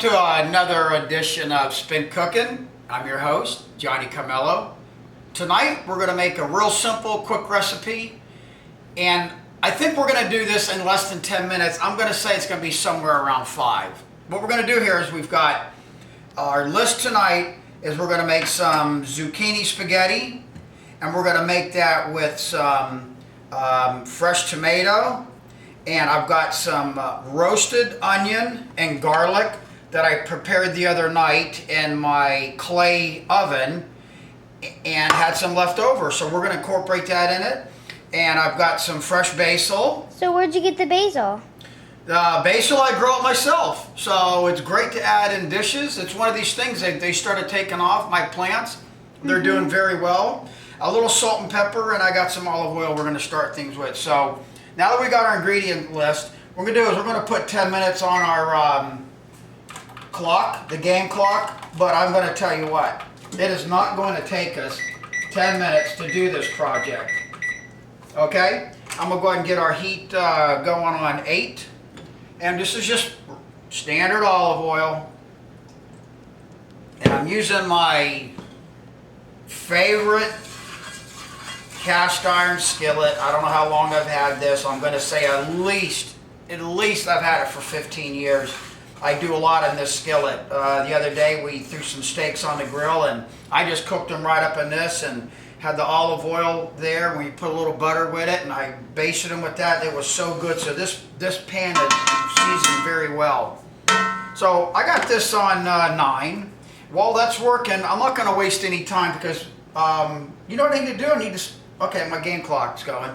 to another edition of Spin Cooking. I'm your host, Johnny Carmelo. Tonight we're going to make a real simple, quick recipe, and I think we're going to do this in less than 10 minutes. I'm going to say it's going to be somewhere around 5. What we're going to do here is we've got our list tonight is we're going to make some zucchini spaghetti, and we're going to make that with some fresh tomato, and I've got some roasted onion and garlic that I prepared the other night in my clay oven and had some left over. So we're going to incorporate that in it. And I've got some fresh basil. So where'd you get the basil? The basil I grow it myself. So it's great to add in dishes. It's one of these things that they started taking off, my plants. They're doing very well. A little salt and pepper, and I got some olive oil we're going to start things with. So now that we got our ingredient list, what we're going to do is we're going to put 10 minutes on our clock, the game clock, but I'm going to tell you what, it is not going to take us 10 minutes to do this project. Okay? I'm going to go ahead and get our heat going on 8, and this is just standard olive oil, and I'm using my favorite cast iron skillet. I don't know how long I've had this. I'm going to say at least I've had it for 15 years. I do a lot in this skillet. The other day we threw some steaks on the grill and I just cooked them right up in this and had the olive oil there. We put a little butter with it and I basted them with that. It was so good. So this pan is seasoned very well. So I got this on 9. While that's working, I'm not going to waste any time because you know what I need to do? I need to... Okay, my game clock's going.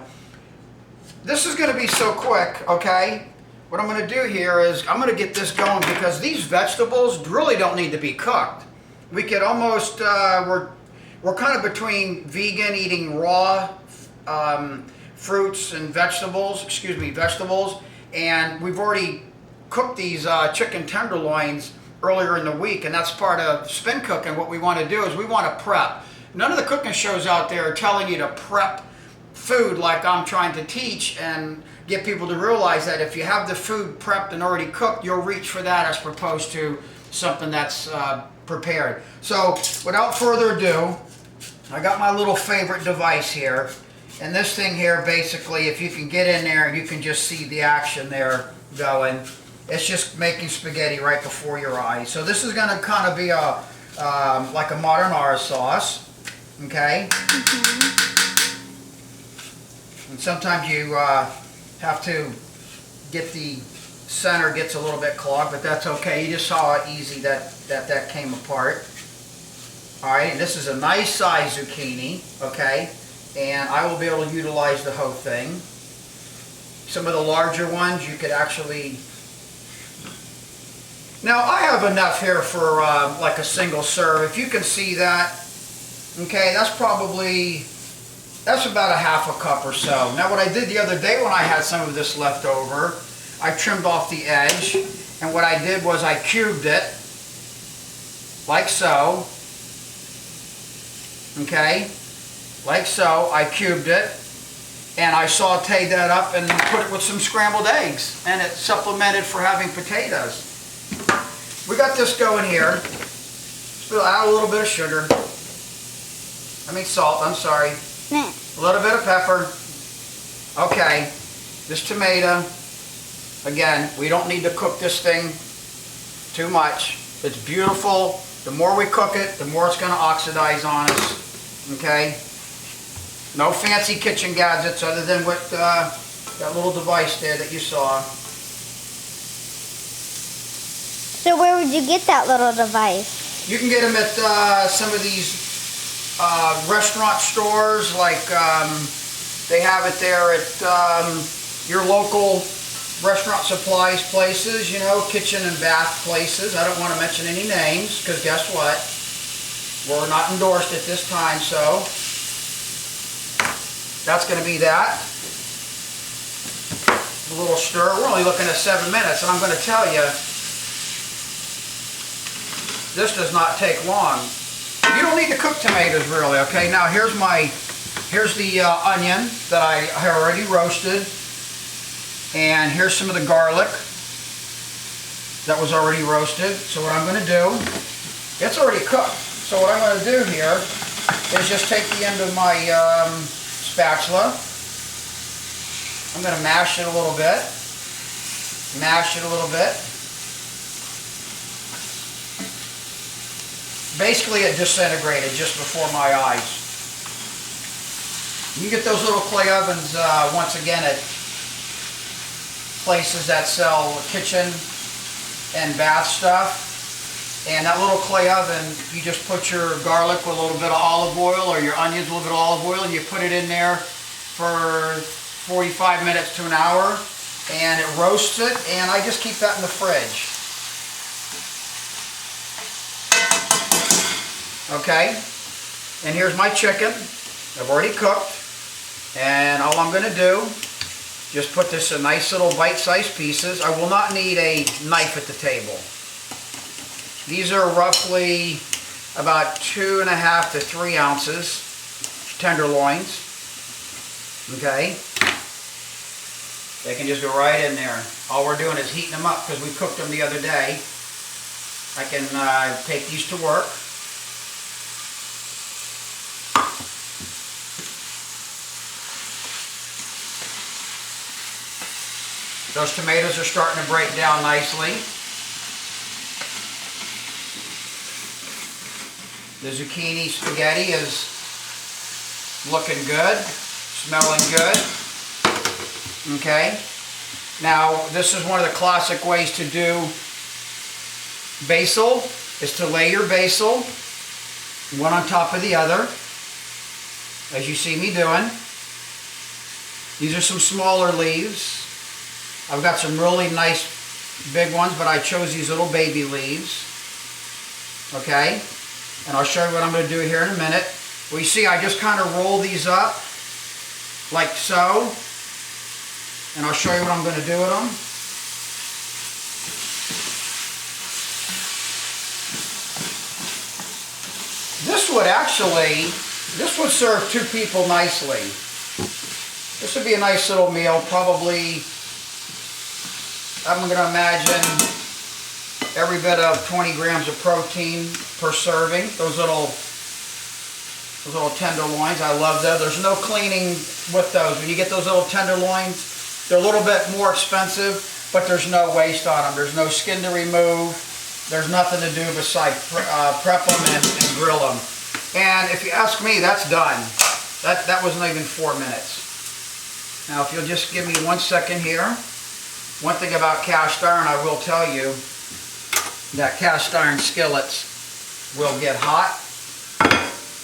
This is going to be so quick, okay? What I'm going to do here is I'm going to get this going because these vegetables really don't need to be cooked. We could almost, we're kind of between vegan, eating raw fruits and vegetables, vegetables, and we've already cooked these chicken tenderloins earlier in the week, and that's part of spin cooking. What we want to do is we want to prep. None of the cooking shows out there are telling you to prep food like I'm trying to teach and get people to realize that if you have the food prepped and already cooked, you'll reach for that as opposed to something that's prepared. So without further ado, I got my little favorite device here. And this thing here, basically, if you can get in there and you can just see the action there going, it's just making spaghetti right before your eyes. So this is going to kind of be a like a marinara sauce. Okay? And sometimes you have to get the center gets a little bit clogged, but that's okay. You just saw how easy that came apart. Alright, and this is a nice size zucchini, okay? And I will be able to utilize the whole thing. Some of the larger ones you could actually... Now I have enough here for like a single serve. If you can see that, okay, that's about a half a cup or so. Now what I did the other day when I had some of this left over, I trimmed off the edge, and what I did was I cubed it, like so. Okay, like so, I cubed it, and I sauteed that up and put it with some scrambled eggs, and it supplemented for having potatoes. We got this going here. We'll add a little bit of sugar. Salt, I'm sorry. A little bit of pepper. Okay, this tomato. Again, we don't need to cook this thing too much. It's beautiful. The more we cook it, the more it's going to oxidize on us. Okay? No fancy kitchen gadgets other than what that little device there that you saw. So where would you get that little device? You can get them at some of these restaurant stores, like they have it there at your local restaurant supplies places, you know, kitchen and bath places. I don't want to mention any names because guess what? We're not endorsed at this time, so that's going to be that. A little stir. We're only looking at 7 minutes, and I'm going to tell you, this does not take long. You don't need to cook tomatoes really, okay? Now here's the onion that I already roasted, and here's some of the garlic. that was already roasted. So what I'm going to do, it's already cooked. So what I'm going to do here is just take the end of my spatula. I'm going to mash it a little bit. Mash it a little bit. Basically it disintegrated just before my eyes. You get those little clay ovens once again at places that sell kitchen and bath stuff. And that little clay oven, you just put your garlic with a little bit of olive oil or your onions with a little bit of olive oil, and you put it in there for 45 minutes to an hour, and it roasts it, and I just keep that in the fridge. Okay, and here's my chicken. I've already cooked, and all I'm going to do, just put this in nice little bite-sized pieces. I will not need a knife at the table. These are roughly about 2.5 to 3 ounces tenderloins. Okay, they can just go right in there. All we're doing is heating them up because we cooked them the other day. I can take these to work. Those tomatoes are starting to break down nicely. The zucchini spaghetti is looking good, smelling good. Okay. Now, this is one of the classic ways to do basil, is to lay your basil one on top of the other, as you see me doing. These are some smaller leaves. I've got some really nice big ones, but I chose these little baby leaves. Okay, and I'll show you what I'm going to do here in a minute. Well, you see, I just kind of roll these up like so, and I'll show you what I'm going to do with them. This would serve 2 people nicely. This would be a nice little meal, probably, I'm going to imagine, every bit of 20 grams of protein per serving. Those little tenderloins, I love those. There's no cleaning with those. When you get those little tenderloins, they're a little bit more expensive, but there's no waste on them. There's no skin to remove. There's nothing to do besides prep them and grill them. And if you ask me, that's done. That wasn't even 4 minutes. Now, if you'll just give me 1 second here. One thing about cast iron, I will tell you that cast iron skillets will get hot,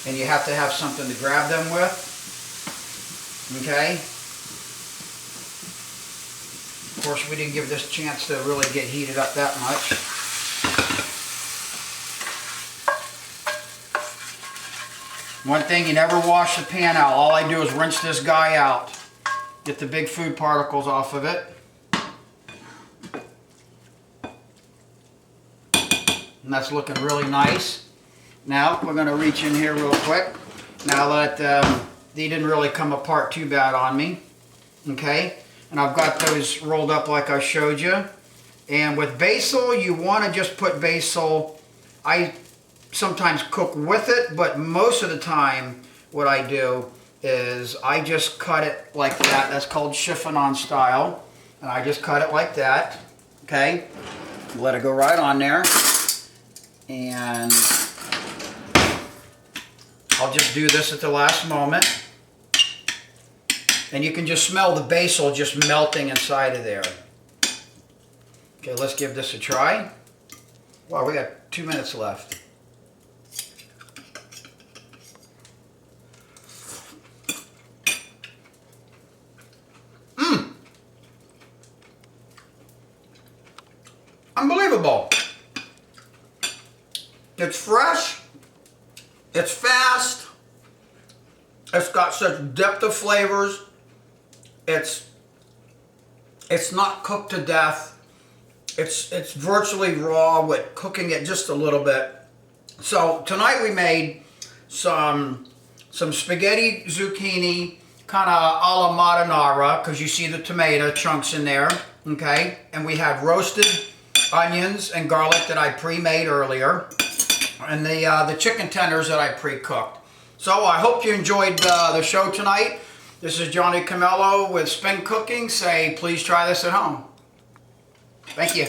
and you have to have something to grab them with. Okay? Of course, we didn't give this a chance to really get heated up that much. One thing, you never wash the pan out. All I do is rinse this guy out. Get the big food particles off of it. And that's looking really nice. Now, we're going to reach in here real quick. Now that they didn't really come apart too bad on me. Okay? And I've got those rolled up like I showed you. And with basil, you want to just put basil. I sometimes cook with it, but most of the time what I do is I just cut it like that. That's called chiffonade style. And I just cut it like that. Okay? Let it go right on there. And I'll just do this at the last moment. And you can just smell the basil just melting inside of there. Okay, let's give this a try. Wow, we got 2 minutes left. Unbelievable. It's fresh, it's fast, it's got such depth of flavors, it's not cooked to death, it's virtually raw with cooking it just a little bit. So tonight we made some spaghetti zucchini, kind of alla marinara, because you see the tomato chunks in there, okay? And we had roasted onions and garlic that I pre-made earlier, and the chicken tenders that I pre-cooked. So I hope you enjoyed the show tonight. This is Johnny Camello with Spin Cooking. Say, please try this at home. Thank you.